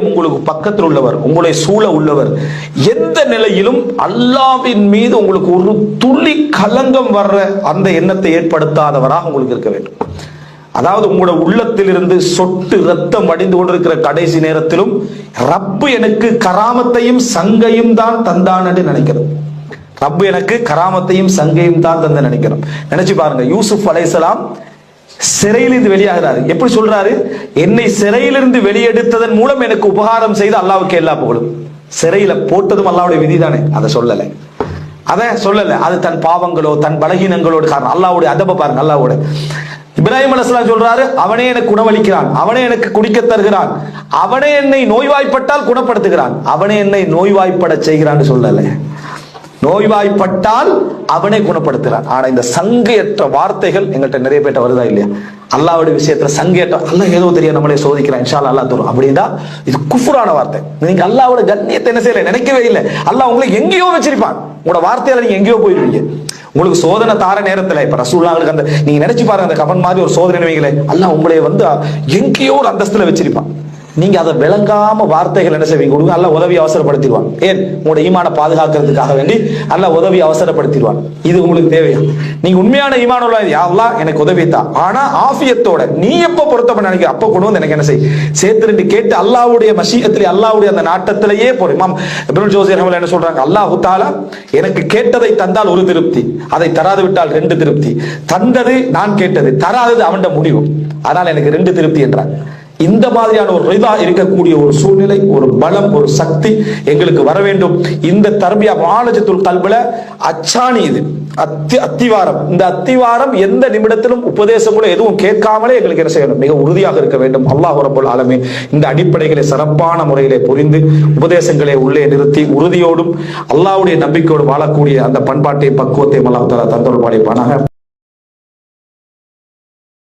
உங்களுக்கு பக்கத்தில் உள்ளவர், உங்களை சூழ உள்ளவர் எந்த நிலையிலும் அல்லாஹ்வின் மீது உங்களுக்கு ஒரு துளி கலங்கம் வர்ற அந்த எண்ணத்தை ஏற்படுத்தாதவராக உங்களுக்கு இருக்க வேண்டும். அதாவது உங்களோட உள்ளத்திலிருந்து சொட்டு ரத்தம் வடிந்து கொண்டிருக்கிற கடைசி நேரத்திலும் ரப்பு எனக்கு கராமத்தையும் சங்கையும் தான் தந்தான் என்று நினைக்கிறது. ரப்பு எனக்கு கராமத்தையும் சங்கையும் தான் தந்த நினைக்கிறோம். நினைச்சு பாருங்க, யூசுப் அலைஹிஸ்ஸலாம் சிறையிலிருந்து வெளியாகிறாரு. எப்படி சொல்றாரு? என்னை சிறையிலிருந்து வெளியெடுத்ததன் மூலம் எனக்கு உபகாரம் செய்து அல்லாஹ்வுக்கு எல்லா புகழும். சிறையில போட்டதும் அல்லாஹ்வுடைய விதிதானே, அதை சொல்லல. அது தன் பாவங்களோ தன் பலகீனங்களோட காரணம். அல்லாஹ்வுடைய அதப பாருங்க. அல்லாஹ்வோட இப்ராஹிம் அலைஹிஸ்ஸலாம் சொல்றாரு, அவனே எனக்கு உணவளிக்கிறான், அவனே எனக்கு குடிக்க தருகிறான், அவனே என்னை நோய்வாய்ப்பட்டால் குணப்படுத்துகிறான், அவனே என்னை நோய்வாய்ப்பட செய்கிறான்னு சொல்லல. நோய்வாய்ப்பட்டால் அவனை குணப்படுத்துகிறான். ஆனா இந்த சங்கையற்ற வார்த்தைகள் எங்கள்கிட்ட நிறைய பேர்ட்ட வருதா இல்லையா? அல்லாஹ்வுடைய விஷயத்துல சங்கையற்ற, அல்லாஹ் ஏதோ தெரியும் நம்மளே சோதிக்கிறான், இன்ஷா அல்லாஹ் அல்லாஹ் தரும் அப்படின்னா இது குஃப்ரான வார்த்தை. நீங்க அல்லாஹ்வோட கண்ணியத்தை என்ன செய்யல, நினைக்கவே இல்லை. அல்லாஹ் உங்களை எங்கேயோ வச்சிருப்பான். உங்களோட வார்த்தையால நீங்க எங்கேயோ போயிருவீங்க. உங்களுக்கு சோதனை தார நேரத்துல இப்ப ரசூலுல்லாஹ்வுக்கு அந்த நீங்க நினைச்சு பாருங்க, அந்த கஃபன் மாதிரி ஒரு சோதனை வைங்களே, அல்லாஹ் உங்களை வந்து எங்கேயோ ஒரு அந்தஸ்துல வச்சிருப்பான். நீங்க அதை விளங்காம வார்த்தைகள் என்ன செய்வீங்க, கொடுங்க, அல்லாஹ் உதவி அவசரப்படுத்திடுவான். ஏன்? உங்களோட ஈமான பாதுகாக்கிறதுக்காக வேண்டி அல்லாஹ் உதவி அவசரப்படுத்திடுவான். இது உங்களுக்கு தேவையா? நீங்க உண்மையான ஈமான் உள்ள, யா அல்லாஹ் எனக்கு உதவி தான், ஆனா ஆஃபியத்தோட நீ எப்ப பொருத்தப்பட நினைக்கிற அப்ப கொண்டு வந்து எனக்கு என்ன செய் சேர்த்து ரெண்டு கேட்டு அல்லாஹ்வுடைய மஷீஅத்திலே அல்லாஹ்வுடைய அந்த நாட்டத்திலேயே போறோம். இமாம் இப்னுல் ஜௌஸி ரஹ்மத்துல்லாஹி என்ன சொல்றாங்க, அல்லாஹ் தஆலா எனக்கு கேட்டதை தந்தால் ஒரு திருப்தி, அதை தராது விட்டால் ரெண்டு திருப்தி. தந்தது நான் கேட்டது, தராதது அவன்ட முடிவு, அதனால எனக்கு ரெண்டு திருப்தி என்றார். இந்த மாதிரியான ஒரு ரிதா இருக்கக்கூடிய ஒரு சூழ்நிலை, ஒரு பலம், ஒரு சக்தி எங்களுக்கு வர வேண்டும். இந்த தர்பியா மாலஜத்துல் கல்புல அச்சாணி, இது அத்திவாரம். இந்த அத்திவாரம் எந்த நிமிடத்திலும் உபதேசம் கூட எதுவும் கேட்காமலே எங்களுக்கு என்ன செய்யணும், மிக உறுதியாக இருக்க வேண்டும். அல்லாஹ் ரப்பல் ஆலமீன் இந்த அடிப்படைகளை சிறப்பான முறையிலே புரிந்து உபதேசங்களை உள்ளே நிறுத்தி உறுதியோடும் அல்லாஹ்வுடைய நம்பிக்கையோடு வாழக்கூடிய அந்த பண்பாட்டை பக்குவத்தை அல்லாஹ் தஆலா தந்தருள்வானாக.